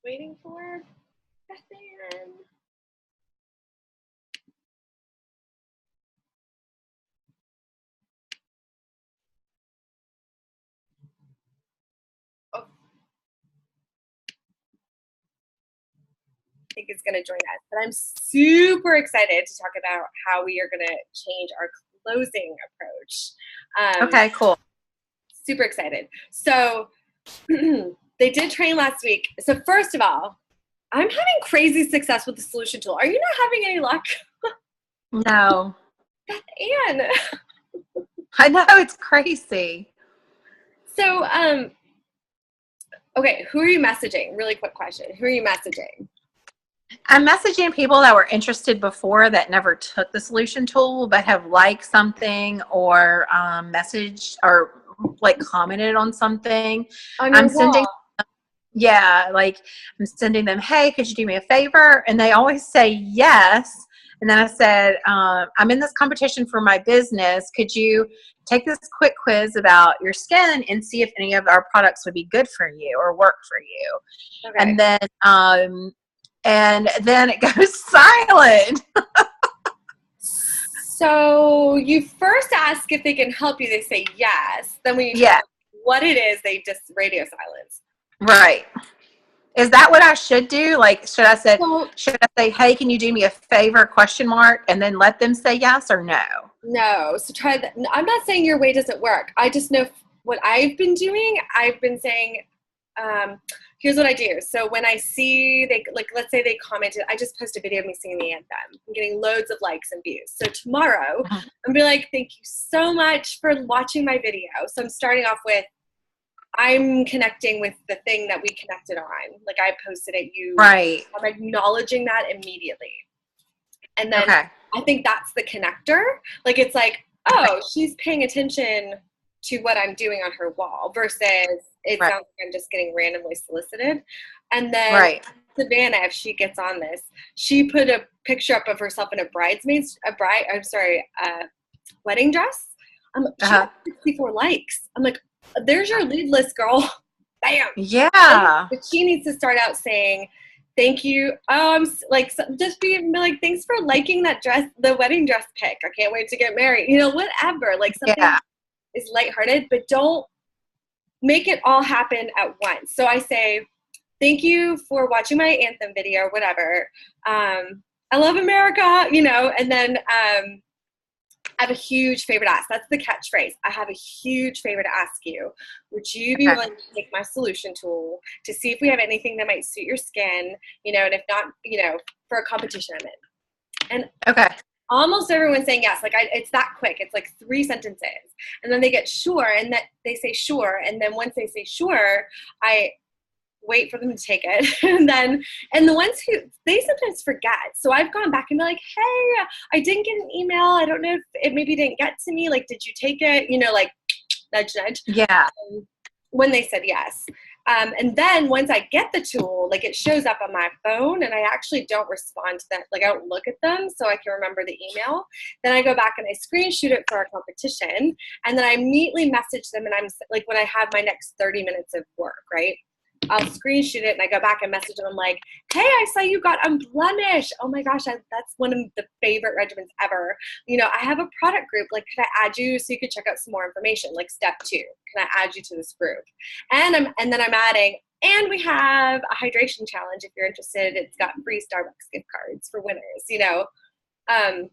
Waiting for Bethan. Oh. I think is going to join us, but I'm super excited to talk about how we are going to change our closing approach. Okay, cool. Super excited. So they did train last week. So first of all, I'm having crazy success with the solution tool. Are you not having any luck? No. Anne. I know, it's crazy. So, okay, who are you messaging? Really quick question. Who are you messaging? I'm messaging people that were interested before that never took the solution tool but have liked something or messaged or like commented on something. On your wall. Yeah, like I'm sending them, hey, could you do me a favor? And they always say yes. And then I said, I'm in this competition for my business. Could you take this quick quiz about your skin and see if any of our products would be good for you or work for you? Okay. And then it goes silent. So you first ask if they can help you. They say yes. Then when you tell them what it is, they just radio silence. Right. Is that what I should do? Like, should I say, hey, can you do me a favor, ? And then let them say yes or no? No. So try that. I'm not saying your way doesn't work. I just know what I've been doing. I've been saying, here's what I do. So when I see let's say they commented, I just posted a video of me singing the anthem. I'm getting loads of likes and views. So tomorrow I'm gonna be like, thank you so much for watching my video. So I'm starting off with, I'm connecting with the thing that we connected on. Like I posted it, right. I'm acknowledging that immediately. And then I think that's the connector. Like it's like, oh, she's paying attention to what I'm doing on her wall versus it sounds like I'm just getting randomly solicited. And then Savannah, if she gets on this, she put a picture up of herself in a wedding dress. She got 64 likes. I'm like, there's your lead list, girl. Bam. Yeah. But she needs to start out saying, thank you. Just be like, thanks for liking that dress, the wedding dress pic. I can't wait to get married. You know, whatever. Like something is lighthearted, but don't make it all happen at once. So I say, thank you for watching my anthem video, whatever. I love America, you know, and then I have a huge favor to ask. That's the catchphrase. I have a huge favor to ask you. Would you be willing to take my solution tool to see if we have anything that might suit your skin, you know, and if not, you know, for a competition I'm in. And almost everyone's saying yes. Like it's that quick. It's like 3 sentences. And then they get sure, and that they say sure. And then once they say sure, I wait for them to take it. and the ones who, they sometimes forget. So I've gone back and been like, hey, I didn't get an email. I don't know if it maybe didn't get to me. Like, did you take it? You know, like nudge, nudge. Yeah. When they said yes. And then once I get the tool, like it shows up on my phone and I actually don't respond to that. Like I don't look at them so I can remember the email. Then I go back and I screenshot it for our competition. And then I immediately message them. And I'm like, when I have my next 30 minutes of work, right? I'll screenshot it and I go back and message them. I'm like, hey, I saw you got Unblemished. Oh my gosh, that's one of the favorite regimens ever. You know, I have a product group. Like, could I add you so you could check out some more information? Like step 2, can I add you to this group? And then I'm adding, and we have a hydration challenge. If you're interested, it's got free Starbucks gift cards for winners, you know? I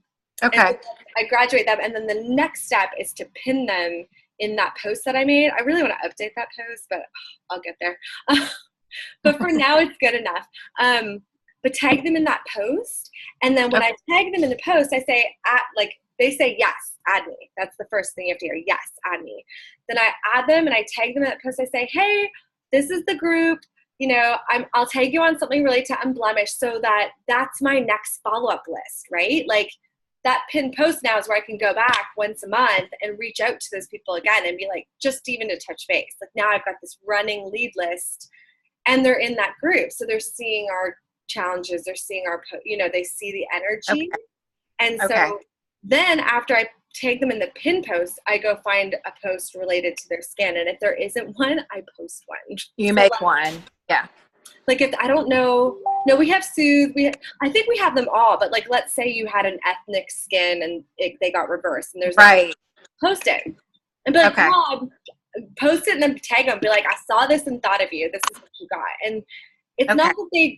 graduate them. And then the next step is to pin them in that post that I made. I really want to update that post, but I'll get there. But for now, it's good enough. But tag them in that post. And then when I tag them in the post, I say, they say, yes, add me. That's the first thing you have to hear. Yes, add me. Then I add them and I tag them in that post. I say, hey, this is the group. You know, I'll tag you on something related to Unblemished so that's my next follow-up list, right? Like, that pinned post now is where I can go back once a month and reach out to those people again and be like, just even to touch base. Like now I've got this running lead list and they're in that group. So they're seeing our challenges. They're seeing they see the energy. And so then after I tag them in the pin post, I go find a post related to their skin. And if there isn't one, I post one. You make one. Yeah. Like if I don't know, no, we have Soothe. I think we have them all. But like, let's say you had an ethnic skin and they got reversed, and there's like, Right. post it and be like, Okay. Bob, post it and then tag them. Be like, I saw this and thought of you. This is what you got. And it's Okay. not that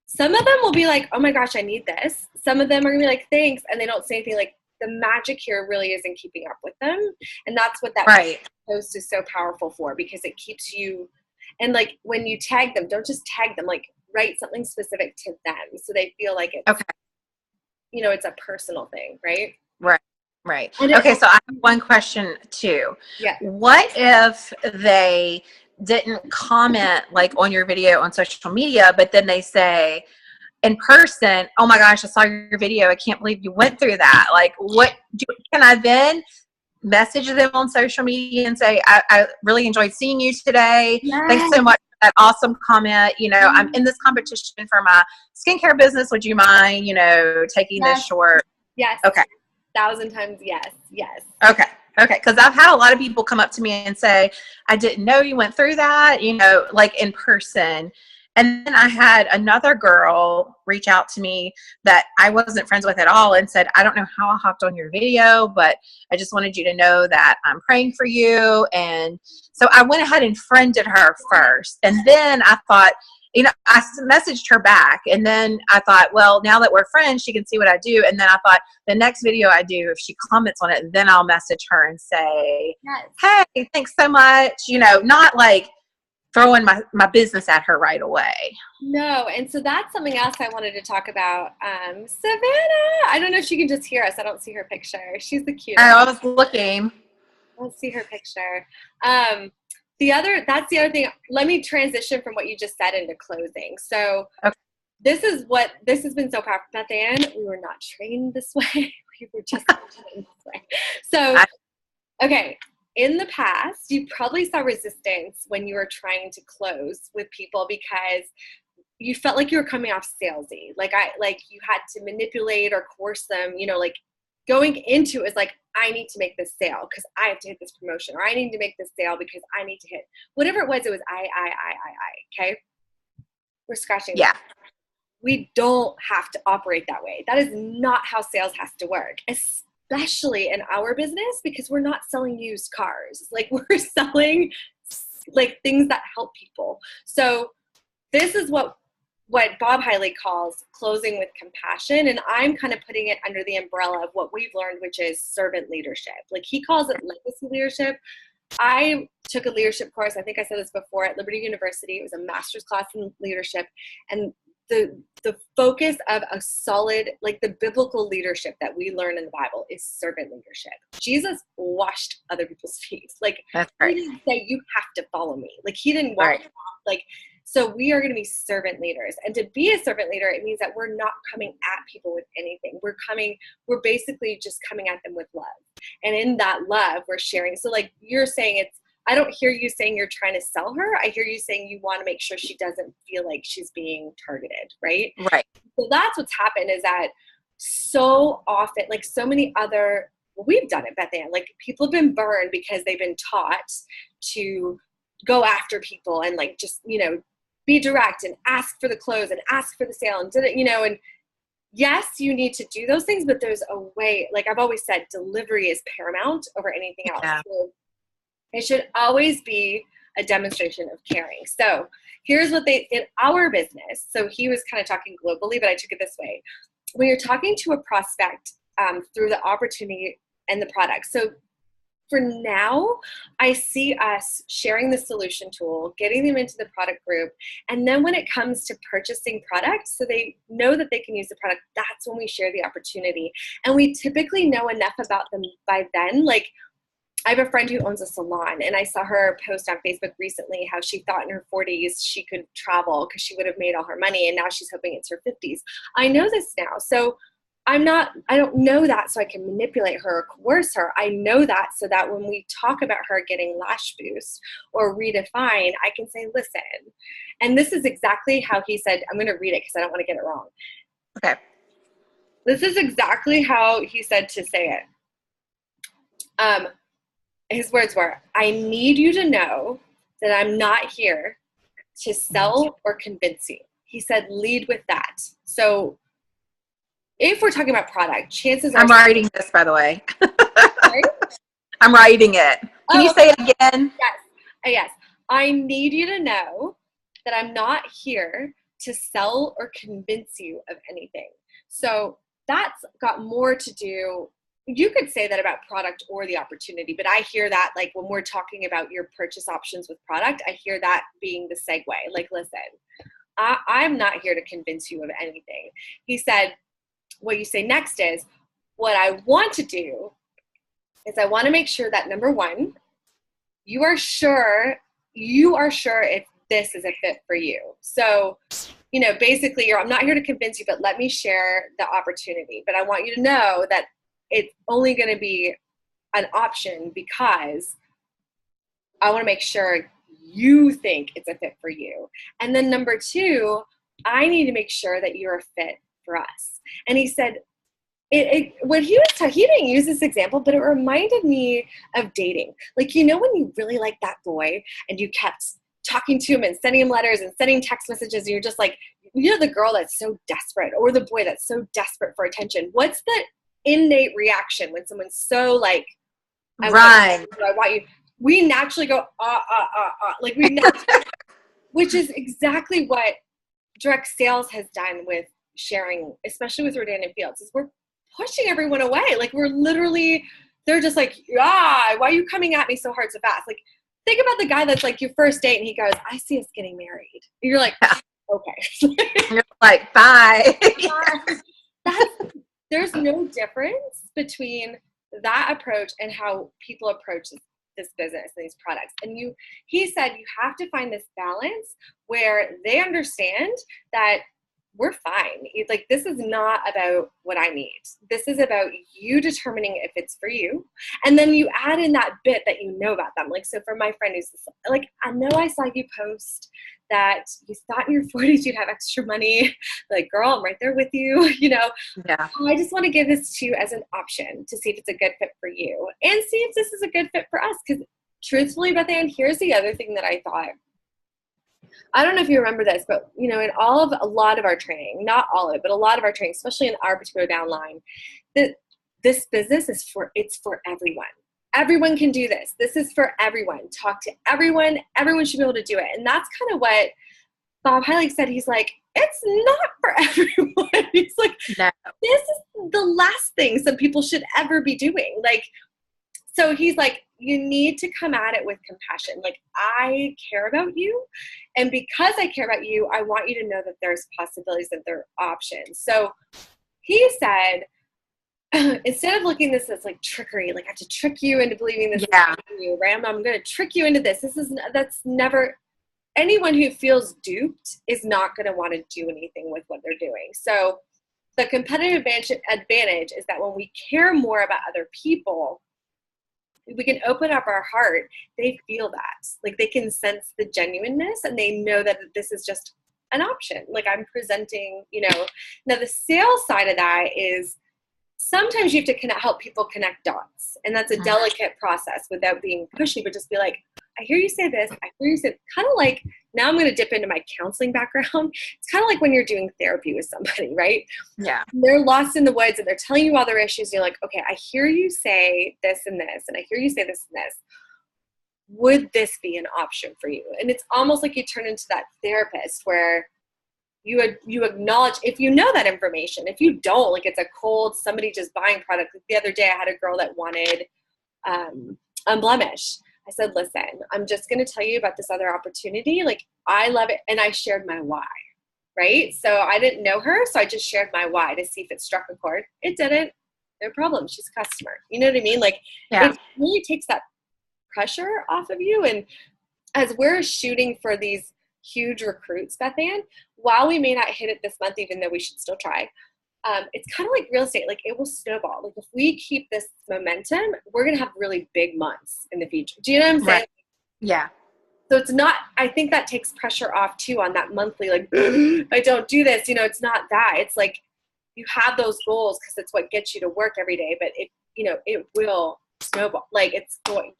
some of them will be like, oh my gosh, I need this. Some of them are gonna be like, thanks, and they don't say anything. Like the magic here really isn't keeping up with them, and that's what that Right. post is so powerful for, because it keeps you. And like when you tag them, don't just tag them. Like write something specific to them so they feel like it's Okay. it's a personal thing, right? Right. And Okay, so I have one question too. Yeah. What if they didn't comment like on your video on social media, but then they say in person, oh my gosh, I saw your video. I can't believe you went through that. Like can I then message them on social media and say, I really enjoyed seeing you today. Yes. Thanks so much for that awesome comment. I'm in this competition for my skincare business. Would you mind, taking this short? Yes. Okay. 1,000 times yes. Yes. Okay. Because I've had a lot of people come up to me and say, I didn't know you went through that, like in person. And then I had another girl reach out to me that I wasn't friends with at all and said, I don't know how I hopped on your video, but I just wanted you to know that I'm praying for you. And so I went ahead and friended her first. And then I thought, I messaged her back, and then I thought, well, now that we're friends, she can see what I do. And then I thought the next video I do, if she comments on it, then I'll message her and say, yes. Hey, thanks so much. Not like throwing my business at her right away. No. And so that's something else I wanted to talk about. Savannah, I don't know if she can just hear us. I don't see her picture. She's the cutest. I was looking. I don't see her picture. That's the other thing. Let me transition from what you just said into closing. So okay. This has been so powerful. Beth Ann, we were not trained this way. We were just trained this way. So, okay. In the past, you probably saw resistance when you were trying to close with people because you felt like you were coming off salesy. Like you had to manipulate or coerce them, like going into it is like, I need to make this sale because I have to hit this promotion, or I need to make this sale because I need to hit whatever it was. It was I. Okay. We're scratching. Yeah. We don't have to operate that way. That is not how sales has to work, especially in our business, because we're not selling used cars. Like we're selling like things that help people. So this is what Bob Hiley calls closing with compassion. And I'm kind of putting it under the umbrella of what we've learned, which is servant leadership. Like he calls it legacy leadership. I took a leadership course. I think I said this before at Liberty University. It was a master's class in leadership. And the focus of a solid, like the biblical leadership that we learn in the Bible is servant leadership. Jesus washed other people's feet. Like that's right. He didn't say, you have to follow me. Like he didn't walk off. Like, so we are going to be servant leaders. And to be a servant leader, it means that we're not coming at people with anything. We're basically just coming at them with love. And in that love, we're sharing. So like you're saying, I don't hear you saying you're trying to sell her. I hear you saying you want to make sure she doesn't feel like she's being targeted, right? Right. So that's what's happened is that so often, like so many other, we've done it, Beth Ann, like people have been burned because they've been taught to go after people and like just, be direct and ask for the close and ask for the sale and and yes, you need to do those things, but there's a way, like I've always said, delivery is paramount over anything else. Yeah. So it should always be a demonstration of caring. So here's what in our business, so he was kind of talking globally, but I took it this way. When you're talking to a prospect through the opportunity and the product. So for now, I see us sharing the solution tool, getting them into the product group. And then when it comes to purchasing products, so they know that they can use the product, that's when we share the opportunity. And we typically know enough about them by then. Like I have a friend who owns a salon, and I saw her post on Facebook recently how she thought in her 40s she could travel because she would have made all her money, and now she's hoping it's her 50s. I know this now. So I don't know that so I can manipulate her or coerce her. I know that so that when we talk about her getting Lash Boost or Redefine, I can say, listen. And this is exactly how he said, I'm going to read it because I don't want to get it wrong. Okay. This is exactly how he said to say it. His words were, I need you to know that I'm not here to sell or convince you. He said, lead with that. So if we're talking about product, chances are— I'm writing this, by the way. Sorry? I'm writing it. Can you say it again? Yes. Yes. I need you to know that I'm not here to sell or convince you of anything. So that's got more to do— you could say that about product or the opportunity, but I hear that like when we're talking about your purchase options with product, I hear that being the segue. Like, listen, I'm not here to convince you of anything. He said, what you say next is, what I want to do is I want to make sure that, number one, you are sure if this is a fit for you. So, basically I'm not here to convince you, but let me share the opportunity. But I want you to know that it's only going to be an option because I want to make sure you think it's a fit for you. And then number two, I need to make sure that you're a fit for us. And he said, when he didn't use this example, but it reminded me of dating. Like, when you really like that boy and you kept talking to him and sending him letters and sending text messages, and you're just like, the girl that's so desperate, or the boy that's so desperate for attention. What's the innate reaction when someone's so like, I want you? We naturally go, like we naturally, which is exactly what direct sales has done with sharing, especially with Rodan and Fields, is we're pushing everyone away. Like they're just like, why are you coming at me so hard so fast? Like, think about the guy that's like your first date and he goes, I see us getting married. You're like, okay. You're like, bye. There's no difference between that approach and how people approach this business and these products. And he said you have to find this balance where they understand that we're fine. It's like, this is not about what I need. This is about you determining if it's for you. And then you add in that bit that you know about them. Like, so for my friend who's like, I know I saw you post that you thought in your 40s you'd have extra money. Like, girl, I'm right there with you. Yeah. I just want to give this to you as an option to see if it's a good fit for you and see if this is a good fit for us. Because truthfully, Beth Ann, here's the other thing that I thought. I don't know if you remember this, but in a lot of our training, not all of it, but a lot of our training, especially in our particular downline, that this business it's for everyone. Everyone can do this. This is for everyone. Talk to everyone. Everyone should be able to do it. And that's kind of what Bob Heilig said. He's like, it's not for everyone. He's like, no. This is the last thing some people should ever be doing. Like, so he's like, you need to come at it with compassion. Like, I care about you. And because I care about you, I want you to know that there's possibilities, that there are options. So he said, instead of looking at this as like trickery, like I have to trick you into believing this is you, right? I'm going to trick you into this. That's never, anyone who feels duped is not going to want to do anything with what they're doing. So the competitive advantage is that when we care more about other people, we can open up our heart. They feel that, like they can sense the genuineness and they know that this is just an option. Like I'm presenting, now the sales side of that is sometimes you have to help people connect dots. And that's a delicate process without being pushy, but just be like, I hear you say this. I hear you say, kind of like, now I'm going to dip into my counseling background. It's kind of like when you're doing therapy with somebody, right? Yeah. They're lost in the woods and they're telling you all their issues. And you're like, okay, I hear you say this and this, and I hear you say this and this. Would this be an option for you? And it's almost like you turn into that therapist where you acknowledge if you know that information. If you don't, like it's a cold, somebody just buying product. Like the other day I had a girl that wanted Unblemished. I said, listen, I'm just going to tell you about this other opportunity. Like, I love it. And I shared my why, right? So I didn't know her. So I just shared my why to see if it struck a chord. It didn't. No problem. She's a customer. You know what I mean? Like, It really takes that pressure off of you. And as we're shooting for these huge recruits, Beth Ann, while we may not hit it this month, even though we should still try, it's kind of like real estate. Like it will snowball. Like if we keep this momentum, we're going to have really big months in the future. Do you know what I'm saying? Right. Yeah. So it's not, I think that takes pressure off too on that monthly, like, if I don't do this, it's not that. It's like you have those goals because it's what gets you to work every day, but it will snowball. Like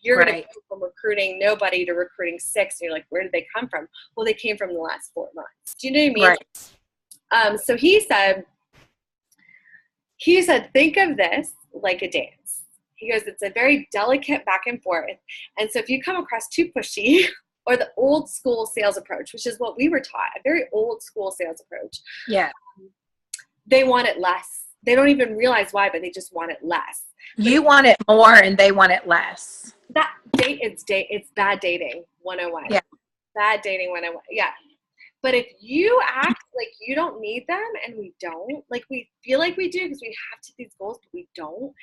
you're going to Right. go from recruiting nobody to recruiting 6. And you're like, where did they come from? Well, they came from the last 4 months. Do you know what I mean? Right. So he said, think of this like a dance. He goes, it's a very delicate back and forth. And so if you come across too pushy or the old school sales approach, which is what we were taught, a very old school sales approach. Yeah. They want it less. They don't even realize why, but they just want it less. You want it more and they want it less. It's bad dating 101. Yeah. Bad dating 101. Yeah. But if you act like you don't need them and we don't, like we feel like we do because we have to these goals, but we don't.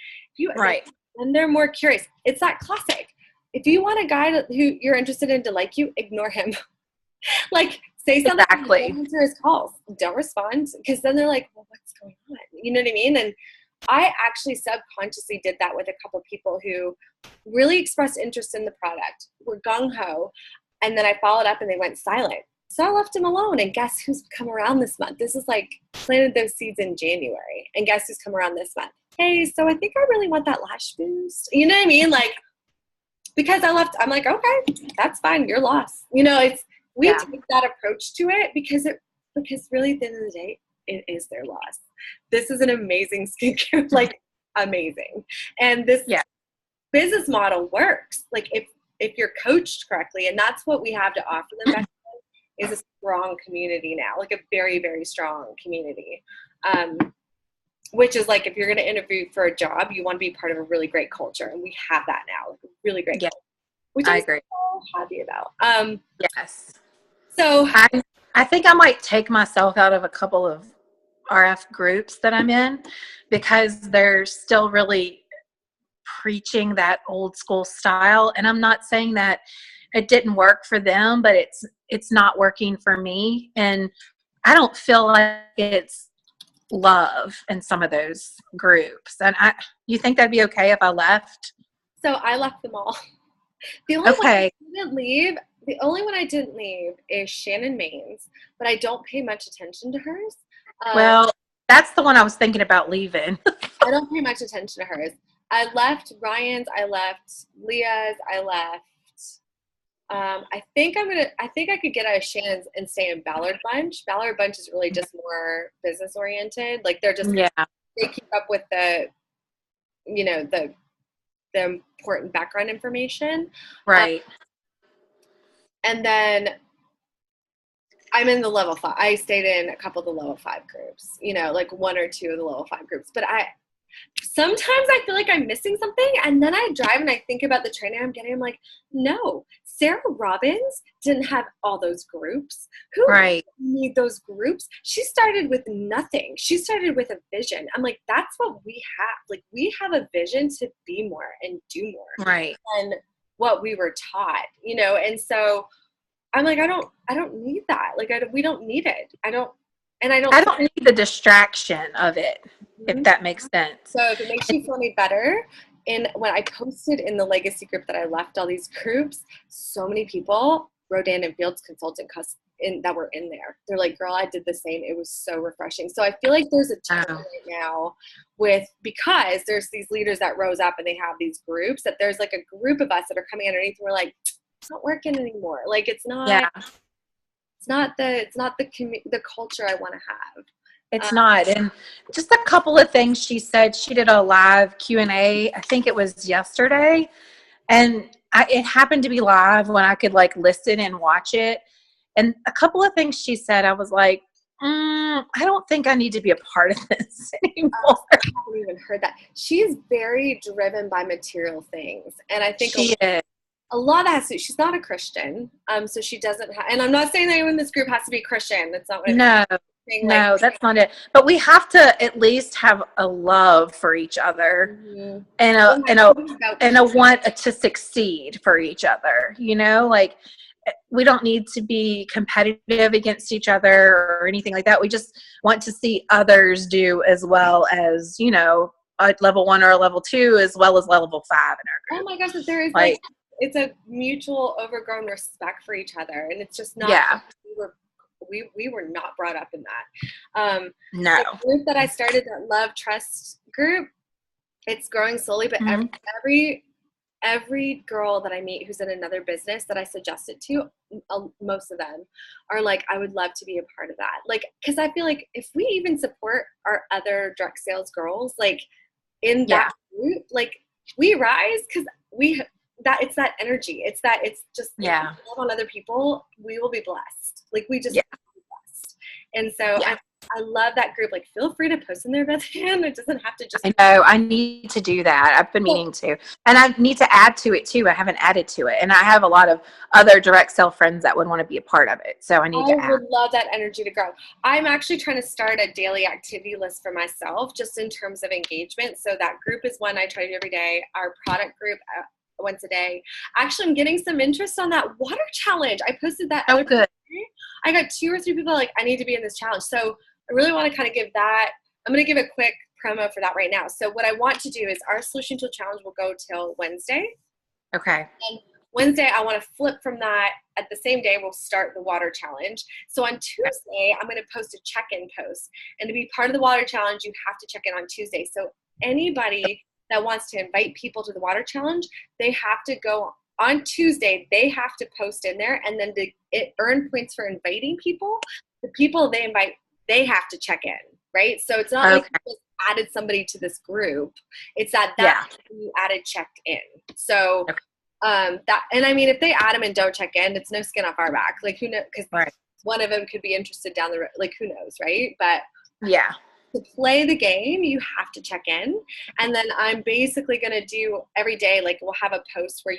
Right. And they're more curious. It's that classic. If you want a guy who you're interested in to like you, ignore him. Like say something. Exactly. Don't answer his calls. Don't respond. Because then they're like, well, what's going on? You know what I mean? And I actually subconsciously did that with a couple people who really expressed interest in the product, were gung-ho, and then I followed up and they went silent. So I left him alone, and guess who's come around this month? This is like planted those seeds in January, and guess who's come around this month? Hey, so I think I really want that lash boost. You know what I mean? Like, because I'm like, okay, that's fine. You're lost. You know, we take that approach to it because really at the end of the day, it is their loss. This is an amazing skincare, like amazing. And this business model works. Like if you're coached correctly, and that's what we have to offer them, is a strong community now, like a very, very strong community. Which is like, if you're going to interview for a job, you want to be part of a really great culture. And we have that now, like a really great culture, which I'm so happy about. Yes. So I think I might take myself out of a couple of RF groups that I'm in because they're still really preaching that old school style. And I'm not saying that it didn't work for them, but it's not working for me. And I don't feel like it's love in some of those groups. And you think that'd be okay if I left? So I left them all. The only one I didn't leave is Shannon Maines, but I don't pay much attention to hers. Well, that's the one I was thinking about leaving. I don't pay much attention to hers. I left Ryan's, I left Leah's, I left. I think I could get out of Shannon's and stay in Ballard Bunch. Ballard Bunch is really just more business oriented. Like they're just, they keep up with the important background information. Right. And then I'm in the level 5. I stayed in a couple of the level 5 groups, like 1 or 2 of the level 5 groups. But sometimes I feel like I'm missing something. And then I drive and I think about the training I'm getting. I'm like, no, Sarah Robbins didn't have all those groups. Who need those groups? She started with nothing. She started with a vision. I'm like, that's what we have. Like we have a vision to be more and do more. Right. And what we were taught, and so I'm like, I don't need that. Like we don't need it. I don't need the distraction of it, if that makes sense. So if it makes you feel any better, when I posted in the legacy group that I left all these groups, so many people, Rodan and Fields consultant that were in there. They're like, girl, I did the same. It was so refreshing. So I feel like there's a turn right now because there's these leaders that rose up and they have these groups, that there's like a group of us that are coming underneath and we're like, it's not working anymore. Like it's not, it's not the culture I want to have. It's not. And just a couple of things she said. She did a live Q&A. I think it was yesterday. And it happened to be live when I could like listen and watch it. And a couple of things she said, I was like, I don't think I need to be a part of this anymore. I haven't even heard that. She's very driven by material things. And I think she is. A lot of that has to, she's not a Christian. So she doesn't have, and I'm not saying that anyone in this group has to be Christian. That's not what I'm saying. No, that's not it. But we have to at least have a love for each other and a want to succeed for each other. Like we don't need to be competitive against each other or anything like that. We just want to see others do as well as, a level 1 or a level 2, as well as level 5 in our group. Oh my gosh, there is it's a mutual overgrown respect for each other. And it's just not, we were not brought up in that. No. The group that I started, that Love Trust group, it's growing slowly, but every girl that I meet who's in another business that I suggest it to, most of them are like, I would love to be a part of that. Like, because I feel like if we even support our other direct sales girls, like in that group, like we rise because it's that energy. It's just Yeah. if we love on other people, we will be blessed. Like we just Yeah. be blessed. And so I love that group. Like, feel free to post in there, Beth Ann. It doesn't have to just. I know. I need to do that. I've been meaning to. And I need to add to it, too. I haven't added to it. And I have a lot of other direct sell friends that would want to be a part of it. So I need to add. I would love that energy to grow. I'm actually trying to start a daily activity list for myself, just in terms of engagement. So that group is one I try to do every day. Our product group, once a day. Actually, I'm getting some interest on that water challenge. I posted that. Oh, good. I got 2 or 3 people like, I need to be in this challenge. So I really want to kind of give that. I'm going to give a quick promo for that right now. So what I want to do is our solution tool challenge will go till Wednesday. Okay. And Wednesday, I want to flip from that. At the same day, we'll start the water challenge. So on Tuesday, I'm going to post a check-in post. And to be part of the water challenge, you have to check in on Tuesday. So anybody that wants to invite people to the water challenge, they have to go on Tuesday. They have to post in there, and then to earn points for inviting people, the people they invite, they have to check in, right? So it's not like you just added somebody to this group. It's that you added checked in. So that, and I mean, if they add them and don't check in, it's no skin off our back. Like, who knows? Because one of them could be interested down the road. Like, who knows, right? But to play the game, you have to check in. And then I'm basically going to do every day, like we'll have a post where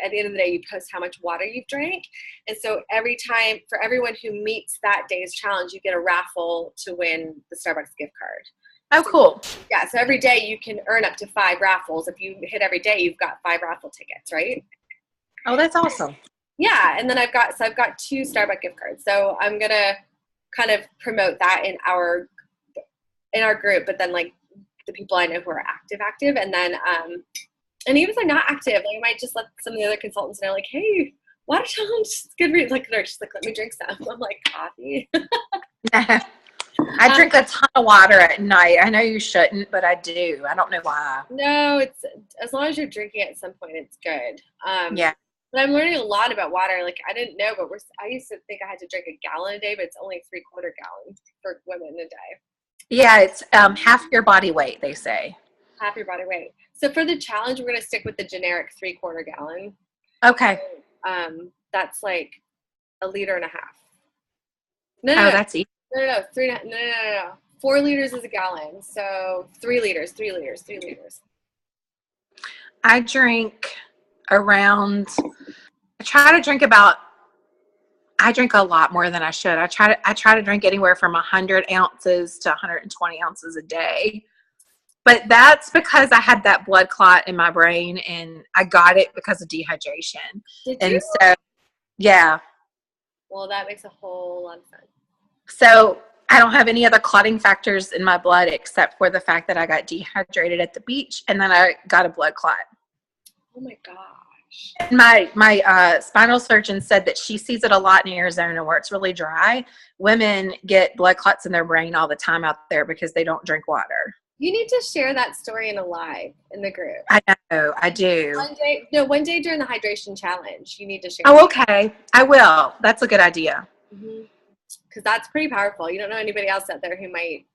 at the end of the day, you post how much water you've drank. And so every time, for everyone who meets that day's challenge, you get a raffle to win the Starbucks gift card. Oh, cool. Yeah, so every day you can earn up to 5 raffles. If you hit every day, you've got 5 raffle tickets, right? Oh, that's awesome. Yeah, and then I've got 2 Starbucks gift cards. So I'm going to kind of promote that in our group, but then like the people I know who are active, and then and even if they're not active, I might just let some of the other consultants know, like, hey, water challenge is good. Like they're just like, let me drink some. I'm like, coffee. I drink a ton of water at night. I know you shouldn't, but I do. I don't know why. No, it's as long as you're drinking at some point, it's good. But I'm learning a lot about water. Like I didn't know, but I used to think I had to drink a gallon a day, but it's only 3/4 gallon for women a day. Yeah, it's half your body weight, they say. Half your body weight. So for the challenge, we're going to stick with the generic 3/4 gallon. Okay. That's like 1.5 liters. No, that's easy. No. 4 liters is a gallon. So 3 liters. I drink around, I drink a lot more than I should. I try to drink anywhere from 100 ounces to 120 ounces a day. But that's because I had that blood clot in my brain, and I got it because of dehydration. Did and you? So, yeah. Well, that makes a whole lot of sense. So I don't have any other clotting factors in my blood except for the fact that I got dehydrated at the beach, and then I got a blood clot. Oh my gosh. And my spinal surgeon said that she sees it a lot in Arizona where it's really dry. Women get blood clots in their brain all the time out there because they don't drink water. You need to share that story in a live in the group. I know, I do. One day during the hydration challenge, you need to share. Oh, okay. I will. That's a good idea. Because that's pretty powerful. You don't know anybody else out there who might,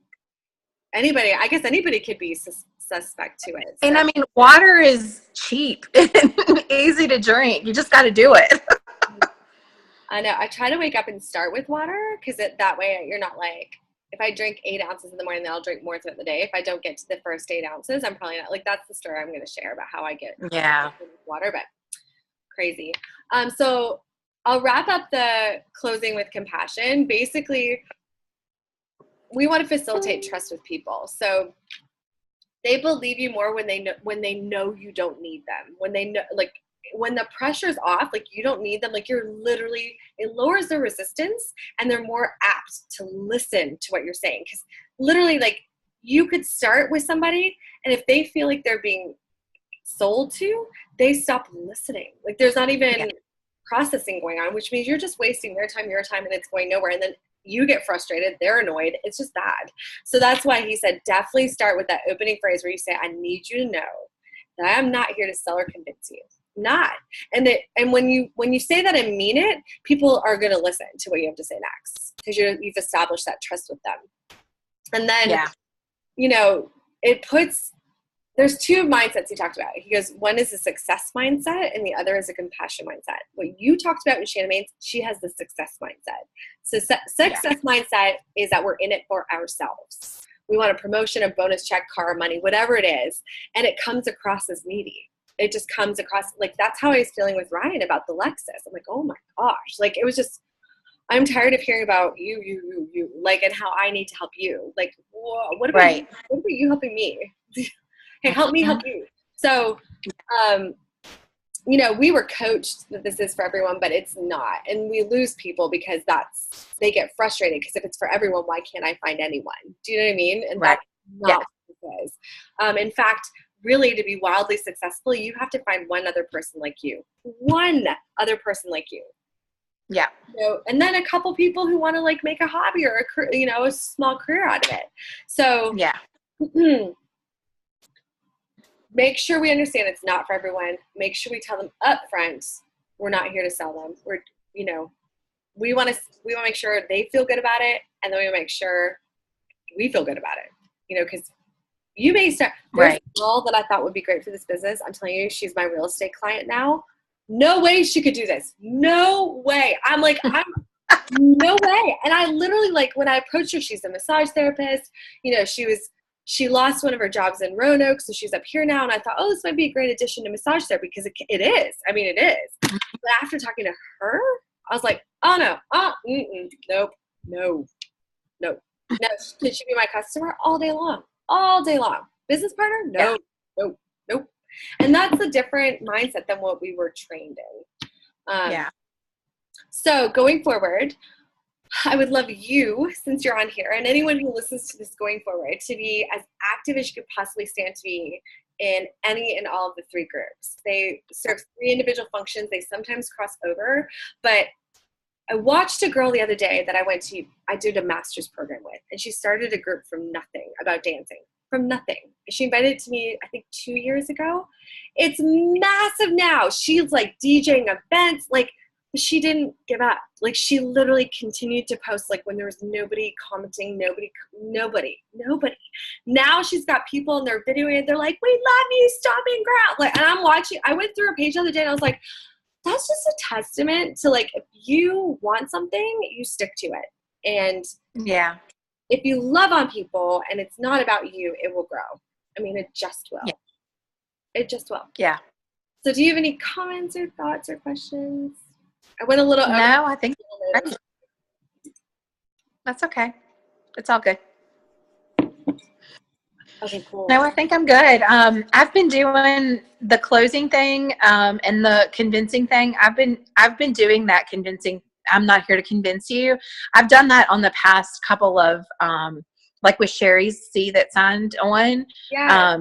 I guess anybody could be suspect to it. So. And I mean, water is cheap and easy to drink. You just got to do it. I know. I try to wake up and start with water because that way you're not like, if I drink 8 ounces in the morning, then I'll drink more throughout the day. If I don't get to the first 8 ounces, I'm probably not, like, that's the story I'm going to share about how I get water, but crazy. So I'll wrap up the closing with compassion. Basically, we want to facilitate trust with people. So they believe you more when they know you don't need them. When they know, like, when the pressure's off, like you don't need them, like you're literally, it lowers their resistance and they're more apt to listen to what you're saying. Because literally, like, you could start with somebody and if they feel like they're being sold to, they stop listening. Like there's not even processing going on, which means you're just wasting their time, your time, and it's going nowhere. And then you get frustrated, they're annoyed. It's just bad. So that's why he said, definitely start with that opening phrase where you say, I need you to know that I'm not here to sell or convince you. Not. And when you say that and mean it, people are going to listen to what you have to say next, because you've established that trust with them. And then, there's two mindsets he talked about. He goes, one is a success mindset and the other is a compassion mindset. What you talked about with Shannon Maines, she has the success mindset. So success mindset is that we're in it for ourselves. We want a promotion, a bonus check, car, money, whatever it is. And it comes across as needy. It just comes across, like, that's how I was feeling with Ryan about the Lexus. I'm like, oh my gosh. Like, it was just, I'm tired of hearing about you, like, and how I need to help you. Like, what about you? What about you helping me? Hey, help me help you. So, we were coached that this is for everyone, but it's not. And we lose people because they get frustrated, because if it's for everyone, why can't I find anyone? Do you know what I mean? And that's not what it is. In fact, really, to be wildly successful, you have to find one other person like you. One other person like you. Yeah. And then a couple people who want to, like, make a hobby or a small career out of it. So yeah. Make sure we understand it's not for everyone. Make sure we tell them up front, we're not here to sell them. We want to make sure they feel good about it, and then we want to make sure we feel good about it. Because you may start. There's a girl that I thought would be great for this business. I'm telling you, she's my real estate client now. No way she could do this. No way. I'm like, no way. And I literally, like, when I approached her, she's a massage therapist. She lost one of her jobs in Roanoke, so she's up here now. And I thought, this might be a great addition to massage therapy, because it is. I mean, it is. But after talking to her, I was like, oh, no. Nope. No. Could she be my customer? All day long. Business partner? No. Yeah. Nope. And that's a different mindset than what we were trained in. So going forward, I would love you, since you're on here, and anyone who listens to this going forward, to be as active as you could possibly stand to be in any and all of the three groups. They serve three individual functions. They sometimes cross over, but I watched a girl the other day that I did a master's program with, and she started a group from nothing about dancing. From nothing. She invited it to me, I think 2 years ago. It's massive now. She's like DJing events. Like, she didn't give up. Like, she literally continued to post, like, when there was nobody commenting, nobody. Now she's got people in their video and they're like, we love you, stomping ground. Like, and I'm watching, I went through her page the other day and I was like, that's just a testament to, like, if you want something, you stick to it. And if you love on people and it's not about you, it will grow. I mean, it just will. Yeah. It just will. Yeah. So do you have any comments or thoughts or questions? I went a little over. No, I think that's okay. It's all good. Okay, cool. No, I think I'm good. I've been doing the closing thing and the convincing thing. I've been doing that convincing. I'm not here to convince you. I've done that on the past couple of like with Sherry's C that signed on. Yeah.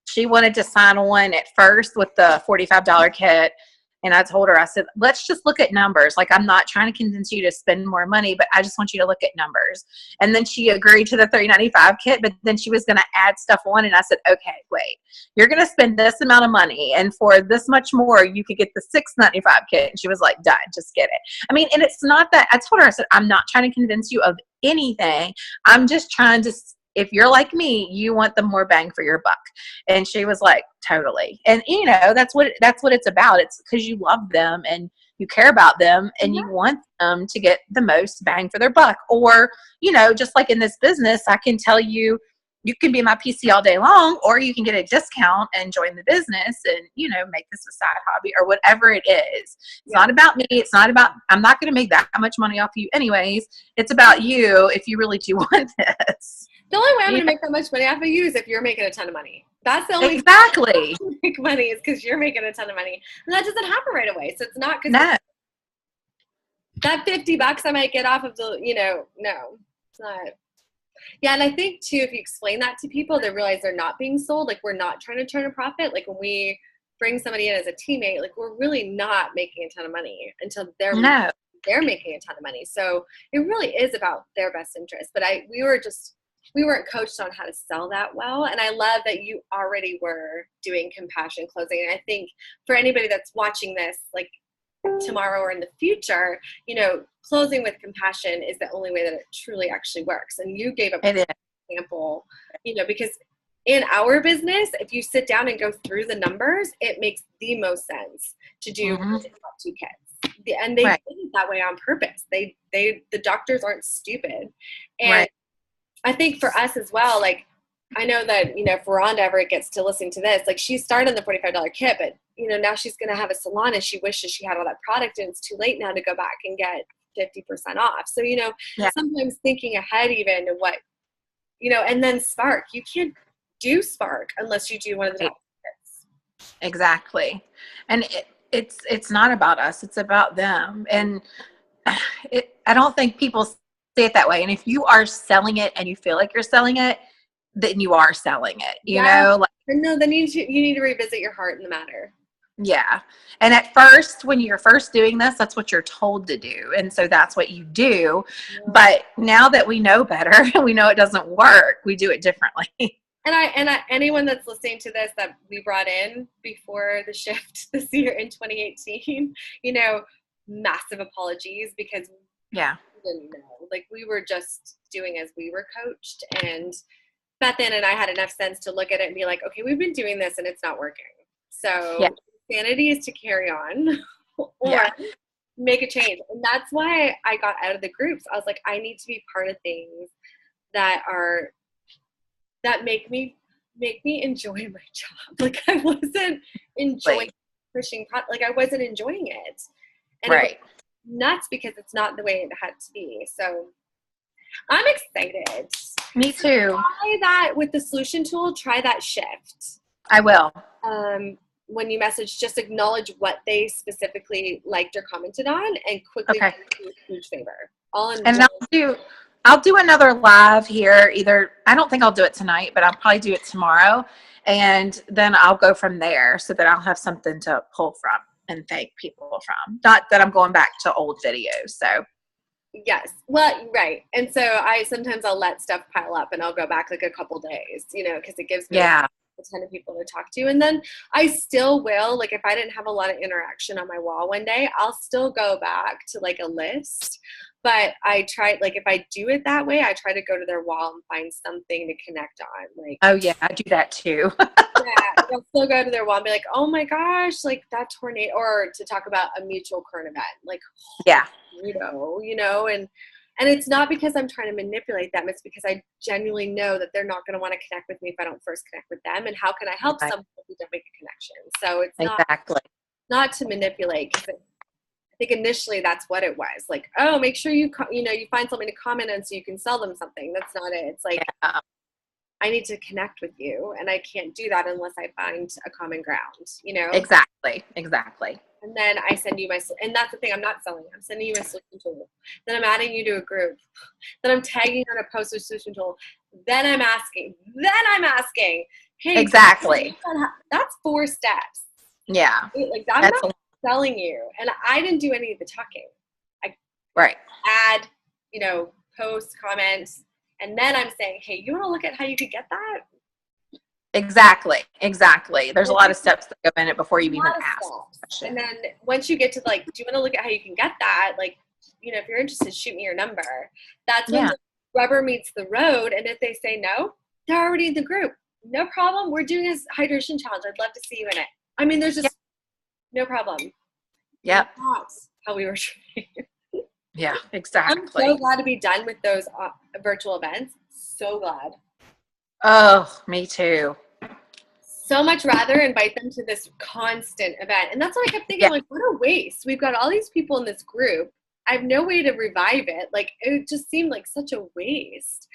She wanted to sign on at first with the $45 kit. And I told her, I said, let's just look at numbers. Like, I'm not trying to convince you to spend more money, but I just want you to look at numbers. And then she agreed to the $395 kit, but then she was going to add stuff on. And I said, okay, wait, you're going to spend this amount of money. And for this much more, you could get the $695 kit. And she was like, done, just get it. I mean, and it's not that, I told her, I said, I'm not trying to convince you of anything. I'm just trying to, if you're like me, you want the more bang for your buck. And she was like, totally. And that's what it's about. It's because you love them and you care about them and you want them to get the most bang for their buck. Or, just like in this business, I can tell you, you can be my PC all day long, or you can get a discount and join the business and, make this a side hobby or whatever it is. It's not about me. It's not about, I'm not going to make that much money off you anyways. It's about you if you really do want this. The only way I'm going to make that much money off of you is if you're making a ton of money. That's the only exactly way to make money is because you're making a ton of money. And that doesn't happen right away. So it's not because that $50 I might get off of the, no, it's not. Yeah, and I think, too, if you explain that to people, they realize they're not being sold. Like, we're not trying to turn a profit. Like, when we bring somebody in as a teammate, like, we're really not making a ton of money until they're making a ton of money. So it really is about their best interest. But we were just we weren't coached on how to sell that well. And I love that you already were doing compassion closing. And I think for anybody that's watching this, like tomorrow or in the future, you know, closing with compassion is the only way that it truly actually works. And you gave an example, you know, because in our business, if you sit down and go through the numbers, it makes the most sense to do two kids. And they did it that way on purpose. The doctors aren't stupid. And I think for us as well, like, I know that, you know, if Rhonda ever gets to listening to this, like she started the $45 kit, but, you know, now she's going to have a salon and she wishes she had all that product and it's too late now to go back and get 50% off. So, you know, sometimes thinking ahead even to what, you know, and then Spark, you can't do Spark unless you do one of the kits. Exactly. And it's not about us. It's about them. And I don't think people say it that way. And if you are selling it and you feel like you're selling it, then you are selling it, you know? Like, no, then you need to revisit your heart in the matter. Yeah. And at first, when you're first doing this, that's what you're told to do. And so that's what you do. Yeah. But now that we know better and we know it doesn't work, we do it differently. And anyone that's listening to this that we brought in before the shift this year in 2018, you know, massive apologies because we didn't know. Like we were just doing as we were coached, and Bethan and I had enough sense to look at it and be like, okay, we've been doing this and it's not working. So sanity is to carry on or make a change. And that's why I got out of the groups. I was like, I need to be part of things that make me enjoy my job. Like I wasn't enjoying pushing, like I wasn't enjoying it. And it was nuts because it's not the way it had to be. So I'm excited. Me too. Try that with the solution tool. Try that shift. I will. When you message, just acknowledge what they specifically liked or commented on, and quickly do a huge favor. I'll do another live here. Either I don't think I'll do it tonight, but I'll probably do it tomorrow, and then I'll go from there so that I'll have something to pull from and thank people from. Not that I'm going back to old videos. So. Yes. Well, right. And so I'll let stuff pile up and I'll go back like a couple days, you know, because it gives me a ton of people to talk to. And then I still will, like if I didn't have a lot of interaction on my wall one day, I'll still go back to like a list. But I try, like if I do it that way, I try to go to their wall and find something to connect on. Like, oh yeah, I do that too. I'll still go to their wall and be like, oh my gosh, like that tornado, or to talk about a mutual current event. Like, you know, and it's not because I'm trying to manipulate them. It's because I genuinely know that they're not going to want to connect with me if I don't first connect with them. And how can I help someone who don't make a connection? So it's not to manipulate. Cause I think initially that's what it was. Like, oh, make sure you find something to comment on so you can sell them something. That's not it. It's like, I need to connect with you, and I can't do that unless I find a common ground, you know? Exactly. And then I send you and that's the thing, I'm not selling. I'm sending you my solution tool. Then I'm adding you to a group. Then I'm tagging on a post with solution tool. Then I'm asking. Hey, exactly. That's 4 steps. Yeah. Like I'm not selling you. And I didn't do any of the talking. I add, you know, post, comments, and then I'm saying, hey, you want to look at how you could get that? Exactly. There's a lot of steps that go in it before you even ask. And then once you get to like, do you want to look at how you can get that? Like, you know, if you're interested, shoot me your number. That's when the rubber meets the road. And if they say no, they're already in the group. No problem. We're doing this hydration challenge. I'd love to see you in it. I mean, there's just no problem. Yep. That's how we were trained. Yeah, exactly. I'm so glad to be done with those virtual events. So glad. Oh, me too. So much rather invite them to this constant event. And that's what I kept thinking, like, what a waste. We've got all these people in this group. I have no way to revive it. Like, it just seemed like such a waste.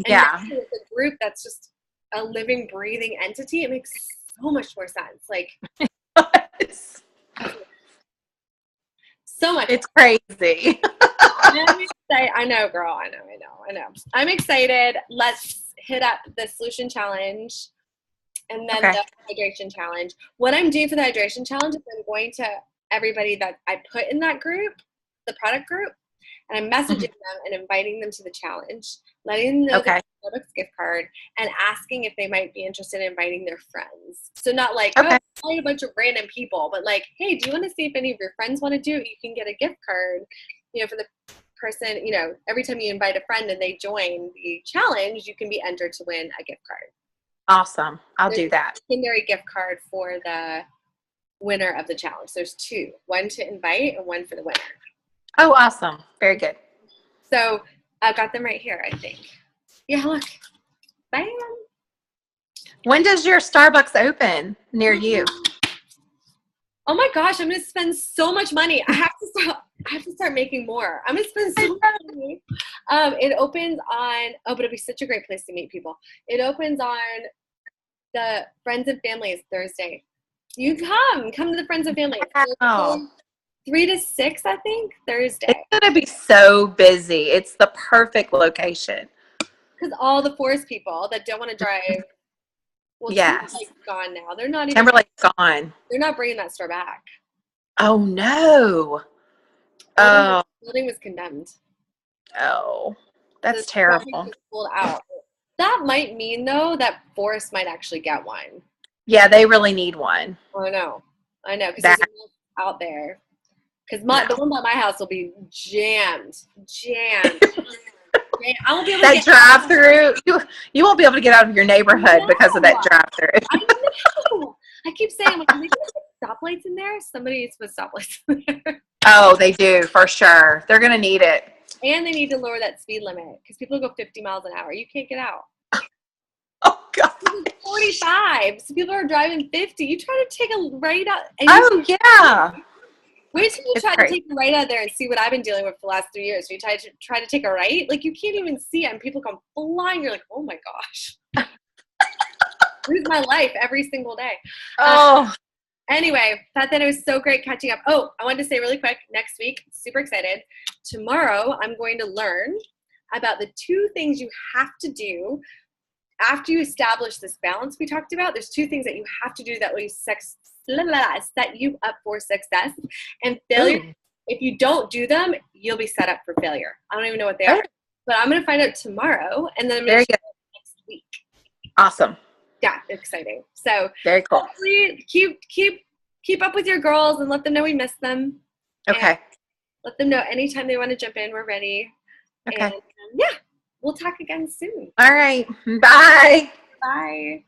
And with a group that's just a living, breathing entity, it makes so much more sense. Like, so much. It's crazy. I know, girl. I know. I'm excited. Let's hit up the solution challenge and then the hydration challenge. What I'm doing for the hydration challenge is I'm going to everybody that I put in that group, the product group, and I'm messaging them and inviting them to the challenge, letting them know that Starbucks gift card and asking if they might be interested in inviting their friends. So not like, Okay. oh, invite a bunch of random people, but like, hey, do you want to see if any of your friends want to do it? You can get a gift card, for the person, every time you invite a friend and they join the challenge, you can be entered to win a gift card. Awesome. I'll There's do that. a secondary gift card for the winner of the challenge. There's two, one to invite and one for the winner. Oh, awesome. Very good. So I've got them right here, I think. Yeah, look. Bam. When does your Starbucks open near you? Oh my gosh, I'm gonna spend so much money. I have to start making more. I'm gonna spend so much money. It opens on, but it'll be such a great place to meet people. It opens on the Friends and Families Thursday. You come to the Friends and Families. Wow. 3 to 6, I think, Thursday. It's going to be so busy. It's the perfect location. Because all the forest people that don't want to drive, well, Yes. Timberlake's gone now. They're not even. Timberlake's gone. They're not bringing that store back. Oh, no. The building was condemned. Oh, that's The terrible. project was pulled out. That might mean, though, that Forest might actually get one. Yeah, they really need one. I know. Because there's out there. Because the one by my house will be jammed. I won't be able to that drive-through, you won't be able to get out of your neighborhood because of that drive-through. I know. I keep saying, like, are they going to put stoplights in there? Somebody needs to put stoplights in there. Oh, they do, for sure. They're going to need it. And they need to lower that speed limit because people go 50 miles an hour. You can't get out. Oh, God. 45. So people are driving 50. You try to take a right out. Yeah. Wait till you try to take a right out there and see what I've been dealing with for the last 3 years. When you try to take a right, like you can't even see it, and people come flying. You're like, oh my gosh. Lose my life every single day. Oh. Anyway, thought that it was so great catching up. Oh, I wanted to say really quick, next week, super excited. Tomorrow, I'm going to learn about the 2 things you have to do after you establish this balance we talked about. There's 2 things that you have to do that will set you up for success and failure. Ooh. If you don't do them, you'll be set up for failure. I don't even know what they are, but I'm going to find out tomorrow, and then I'm going to share it next week. Awesome. Yeah, exciting. So very cool. Hopefully keep up with your girls and let them know we miss them. Okay. Let them know anytime they want to jump in, we're ready. Okay. And yeah, we'll talk again soon. All right. Bye. Bye.